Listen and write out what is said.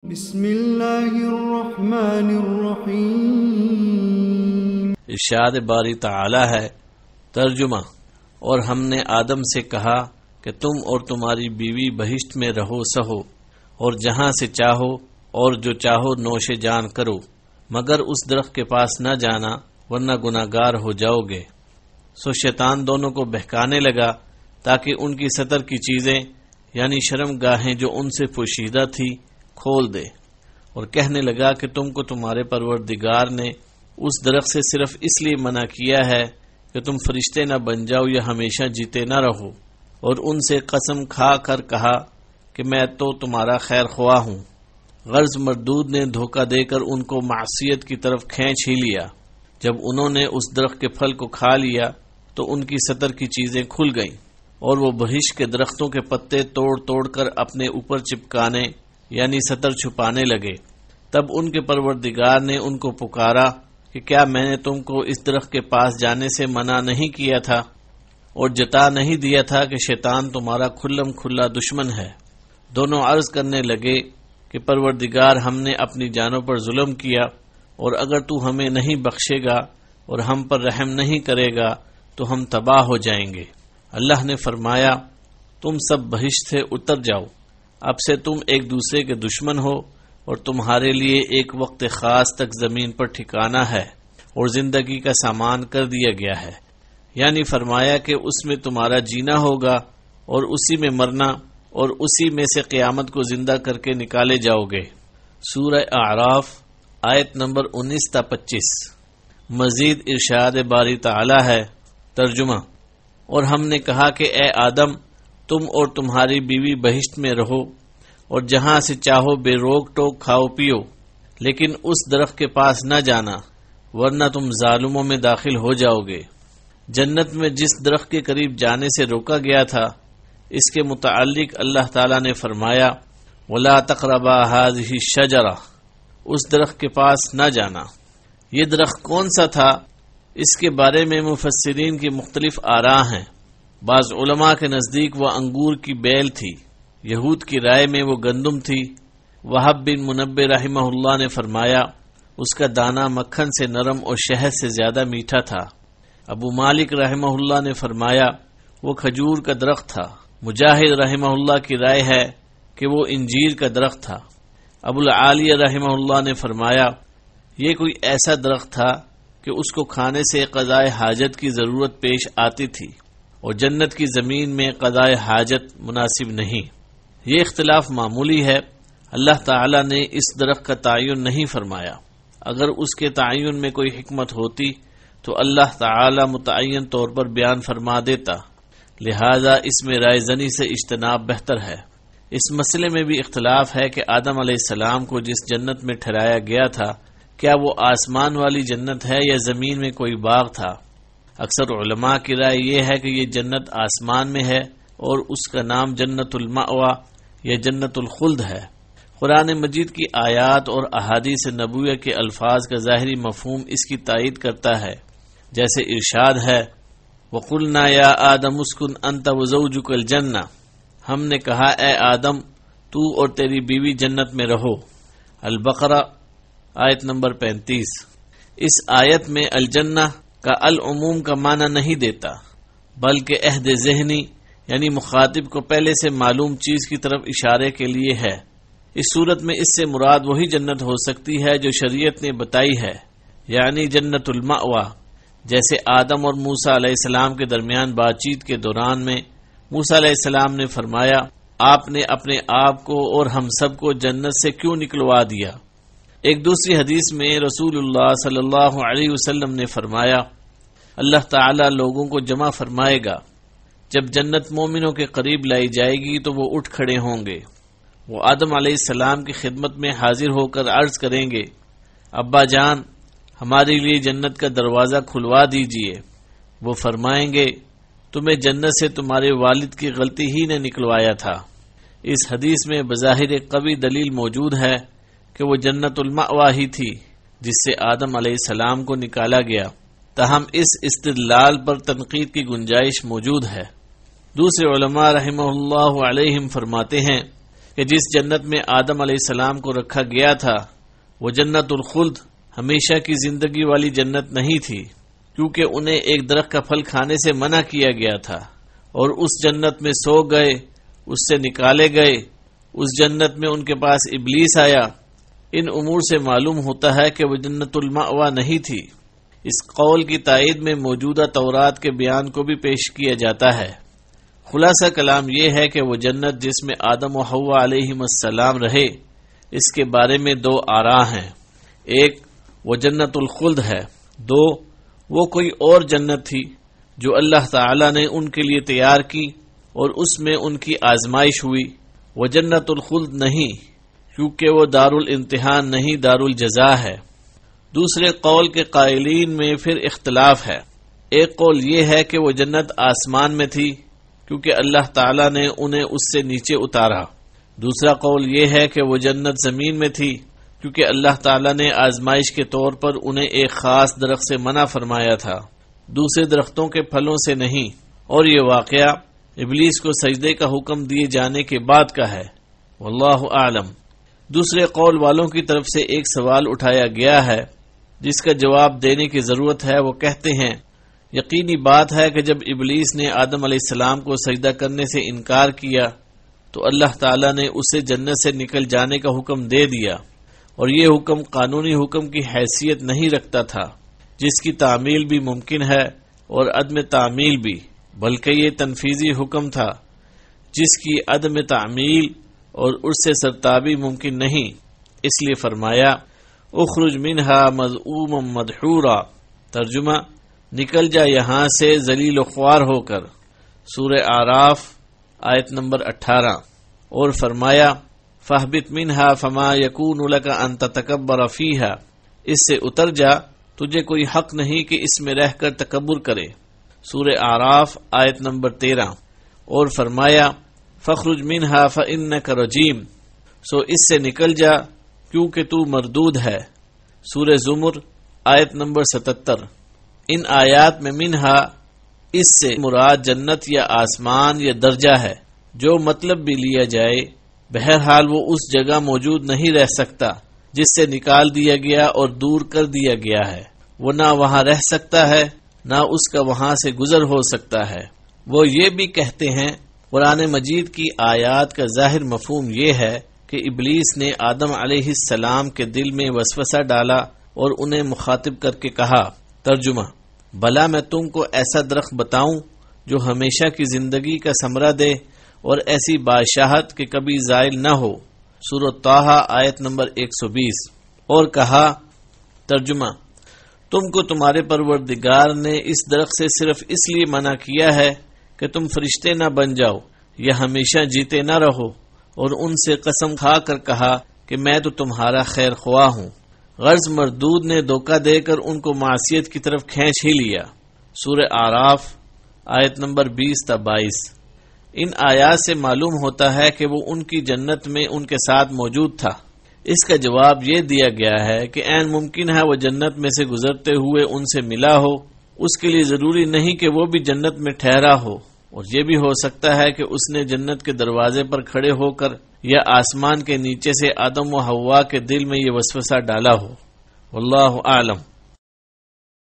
بسم اللہ الرحمن الرحیم۔ ارشاد باری تعالی ہے، ترجمہ: اور ہم نے آدم سے کہا کہ تم اور تمہاری بیوی بہشت میں رہو سہو اور جہاں سے چاہو اور جو چاہو نوش جان کرو، مگر اس درخت کے پاس نہ جانا ورنہ گناہگار ہو جاؤ گے۔ سو شیطان دونوں کو بہکانے لگا تاکہ ان کی ستر کی چیزیں یعنی شرم گاہیں جو ان سے پوشیدہ تھی کھول دے، اور کہنے لگا کہ تم کو تمہارے پروردگار نے اس درخت سے صرف اس لیے منع کیا ہے کہ تم فرشتے نہ بن جاؤ یا ہمیشہ جیتے نہ رہو، اور ان سے قسم کھا کر کہا کہ میں تو تمہارا خیر خواہ ہوں۔ غرض مردود نے دھوکہ دے کر ان کو معصیت کی طرف کھینچ ہی لیا۔ جب انہوں نے اس درخت کے پھل کو کھا لیا تو ان کی ستر کی چیزیں کھل گئیں، اور وہ بہشت کے درختوں کے پتے توڑ توڑ کر اپنے اوپر چپکانے یعنی ستر چھپانے لگے۔ تب ان کے پروردگار نے ان کو پکارا کہ کیا میں نے تم کو اس درخت کے پاس جانے سے منع نہیں کیا تھا اور جتا نہیں دیا تھا کہ شیطان تمہارا کھلم کھلا دشمن ہے؟ دونوں عرض کرنے لگے کہ پروردگار، ہم نے اپنی جانوں پر ظلم کیا، اور اگر تو ہمیں نہیں بخشے گا اور ہم پر رحم نہیں کرے گا تو ہم تباہ ہو جائیں گے۔ اللہ نے فرمایا، تم سب بہشت سے اتر جاؤ، اب سے تم ایک دوسرے کے دشمن ہو، اور تمہارے لیے ایک وقت خاص تک زمین پر ٹھکانہ ہے اور زندگی کا سامان کر دیا گیا ہے، یعنی فرمایا کہ اس میں تمہارا جینا ہوگا اور اسی میں مرنا، اور اسی میں سے قیامت کو زندہ کر کے نکالے جاؤ گے۔ سورہ اعراف آیت نمبر 19 تا 25۔ مزید ارشاد باری تعالی ہے، ترجمہ: اور ہم نے کہا کہ اے آدم، تم اور تمہاری بیوی بہشت میں رہو اور جہاں سے چاہو بے روک ٹوک کھاؤ پیو، لیکن اس درخت کے پاس نہ جانا ورنہ تم ظالموں میں داخل ہو جاؤ گے۔ جنت میں جس درخت کے قریب جانے سے روکا گیا تھا، اس کے متعلق اللہ تعالیٰ نے فرمایا، وَلَا تَقْرَبَا هَٰذِهِ الشَّجَرَةَ، اس درخت کے پاس نہ جانا۔ یہ درخت کون سا تھا؟ اس کے بارے میں مفسرین کی مختلف آراء ہیں۔ بعض علماء کے نزدیک وہ انگور کی بیل تھی، یہود کی رائے میں وہ گندم تھی۔ وہب بن منبہ رحمہ اللہ نے فرمایا، اس کا دانہ مکھن سے نرم اور شہد سے زیادہ میٹھا تھا۔ ابو مالک رحمہ اللہ نے فرمایا، وہ کھجور کا درخت تھا۔ مجاہد رحمہ اللہ کی رائے ہے کہ وہ انجیر کا درخت تھا۔ ابو العالیہ رحمہ اللہ نے فرمایا، یہ کوئی ایسا درخت تھا کہ اس کو کھانے سے قضاء حاجت کی ضرورت پیش آتی تھی، اور جنت کی زمین میں قضاء حاجت مناسب نہیں۔ یہ اختلاف معمولی ہے۔ اللہ تعالی نے اس درخت کا تعین نہیں فرمایا۔ اگر اس کے تعین میں کوئی حکمت ہوتی تو اللہ تعالی متعین طور پر بیان فرما دیتا، لہذا اس میں رائے زنی سے اجتناب بہتر ہے۔ اس مسئلے میں بھی اختلاف ہے کہ آدم علیہ السلام کو جس جنت میں ٹھہرایا گیا تھا، کیا وہ آسمان والی جنت ہے یا زمین میں کوئی باغ تھا؟ اکثر علماء کی رائے یہ ہے کہ یہ جنت آسمان میں ہے اور اس کا نام جنت المأوى یا جنت الخلد ہے۔ قرآن مجید کی آیات اور احادیث نبویہ کے الفاظ کا ظاہری مفہوم اس کی تائید کرتا ہے، جیسے ارشاد ہے، وَقُلْنَا يَا آدَمُ اسْكُنْ أَنْتَ وَزَوْجُكَ الْجَنَّةَ، ہم نے کہا اے آدم، تو اور تیری بیوی جنت میں رہو۔ البقرہ آیت نمبر 35۔ اس آیت میں الجنہ کا العموم کا معنی نہیں دیتا، بلکہ عہد ذہنی یعنی مخاطب کو پہلے سے معلوم چیز کی طرف اشارے کے لیے ہے۔ اس صورت میں اس سے مراد وہی جنت ہو سکتی ہے جو شریعت نے بتائی ہے، یعنی جنت المأوى۔ جیسے آدم اور موسیٰ علیہ السلام کے درمیان بات چیت کے دوران میں موسیٰ علیہ السلام نے فرمایا، آپ نے اپنے آپ کو اور ہم سب کو جنت سے کیوں نکلوا دیا؟ ایک دوسری حدیث میں رسول اللہ صلی اللہ علیہ وسلم نے فرمایا، اللہ تعالی لوگوں کو جمع فرمائے گا، جب جنت مومنوں کے قریب لائی جائے گی تو وہ اٹھ کھڑے ہوں گے۔ وہ آدم علیہ السلام کی خدمت میں حاضر ہو کر عرض کریں گے، ابا جان، ہمارے لیے جنت کا دروازہ کھلوا دیجئے۔ وہ فرمائیں گے، تمہیں جنت سے تمہارے والد کی غلطی ہی نے نکلوایا تھا۔ اس حدیث میں بظاہر قوی دلیل موجود ہے کہ وہ جنت المأوى ہی تھی جس سے آدم علیہ السلام کو نکالا گیا، تاہم اس استدلال پر تنقید کی گنجائش موجود ہے۔ دوسرے علماء رحمہ اللہ علیہم فرماتے ہیں کہ کہ جس جنت میں آدم علیہ السلام کو رکھا گیا تھا وہ جنت الخلد ہمیشہ کی زندگی والی جنت نہیں تھی، کیونکہ انہیں ایک درخت کا پھل کھانے سے منع کیا گیا تھا اور اس جنت میں سو گئے، اس سے نکالے گئے، اس جنت میں ان کے پاس ابلیس آیا۔ ان امور سے معلوم ہوتا ہے کہ وہ جنت المأوا نہیں تھی۔ اس قول کی تائید میں موجودہ تورات کے بیان کو بھی پیش کیا جاتا ہے۔ خلاصہ کلام یہ ہے کہ وہ جنت جس میں آدم و حوا علیہم السلام رہے، اس کے بارے میں دو آراء ہیں۔ ایک، وہ جنت الخلد ہے۔ دو، وہ کوئی اور جنت تھی جو اللہ تعالی نے ان کے لیے تیار کی اور اس میں ان کی آزمائش ہوئی۔ وہ جنت الخلد نہیں، کیونکہ وہ دار الامتحان نہیں، دار الجزا ہے۔ دوسرے قول کے قائلین میں پھر اختلاف ہے۔ ایک قول یہ ہے کہ وہ جنت آسمان میں تھی، کیونکہ اللہ تعالی نے انہیں اس سے نیچے اتارا۔ دوسرا قول یہ ہے کہ وہ جنت زمین میں تھی، کیونکہ اللہ تعالی نے آزمائش کے طور پر انہیں ایک خاص درخت سے منع فرمایا تھا، دوسرے درختوں کے پھلوں سے نہیں، اور یہ واقعہ ابلیس کو سجدے کا حکم دیے جانے کے بعد کا ہے۔ واللہ اعلم۔ دوسرے قول والوں کی طرف سے ایک سوال اٹھایا گیا ہے جس کا جواب دینے کی ضرورت ہے۔ وہ کہتے ہیں، یقینی بات ہے کہ جب ابلیس نے آدم علیہ السلام کو سجدہ کرنے سے انکار کیا تو اللہ تعالیٰ نے اسے جنت سے نکل جانے کا حکم دے دیا، اور یہ حکم قانونی حکم کی حیثیت نہیں رکھتا تھا جس کی تعمیل بھی ممکن ہے اور عدم تعمیل بھی، بلکہ یہ تنفیذی حکم تھا جس کی عدم تعمیل اور اس سے سرتابی ممکن نہیں۔ اس لیے فرمایا، اخرج منہا مذءوما مدحورا، ترجمہ، نکل جا یہاں سے ذلیل و خوار ہو کر، سورہ اعراف آیت نمبر 18۔ اور فرمایا، فاہبط منہا فما یکون لک ان تتکبر فیہا، اس سے اتر جا، تجھے کوئی حق نہیں کہ اس میں رہ کر تکبر کرے، سورہ اعراف آیت نمبر 13۔ اور فرمایا، فاخرج منہا فانک رجیم، سو اس سے نکل جا کیونکہ تو مردود ہے، سورہ زمر آیت نمبر 77۔ ان آیات میں منہا اس سے مراد جنت یا آسمان یا درجہ ہے، جو مطلب بھی لیا جائے، بہرحال وہ اس جگہ موجود نہیں رہ سکتا جس سے نکال دیا گیا اور دور کر دیا گیا ہے۔ وہ نہ وہاں رہ سکتا ہے نہ اس کا وہاں سے گزر ہو سکتا ہے۔ وہ یہ بھی کہتے ہیں، قرآن مجید کی آیات کا ظاہر مفہوم یہ ہے کہ ابلیس نے آدم علیہ السلام کے دل میں وسوسہ ڈالا اور انہیں مخاطب کر کے کہا، ترجمہ، بھلا میں تم کو ایسا درخت بتاؤں جو ہمیشہ کی زندگی کا ثمرہ دے اور ایسی بادشاہت کہ کبھی زائل نہ ہو، سورۃ طٰہٰ آیت نمبر 120۔ اور کہا، ترجمہ، تم کو تمہارے پروردگار نے اس درخت سے صرف اس لیے منع کیا ہے کہ تم فرشتے نہ بن جاؤ یا ہمیشہ جیتے نہ رہو، اور ان سے قسم کھا کر کہا کہ میں تو تمہارا خیر خواہ ہوں۔ غرض مردود نے دھوکہ دے کر ان کو معصیت کی طرف کھینچ ہی لیا، سورہ اعراف آیت نمبر 20 تا 22۔ ان آیات سے معلوم ہوتا ہے کہ وہ ان کی جنت میں ان کے ساتھ موجود تھا۔ اس کا جواب یہ دیا گیا ہے کہ عین ممکن ہے وہ جنت میں سے گزرتے ہوئے ان سے ملا ہو، اس کے لیے ضروری نہیں کہ وہ بھی جنت میں ٹھہرا ہو، اور یہ بھی ہو سکتا ہے کہ اس نے جنت کے دروازے پر کھڑے ہو کر یا آسمان کے نیچے سے آدم و حوا کے دل میں یہ وسوسہ ڈالا ہو۔ واللہ اعلم۔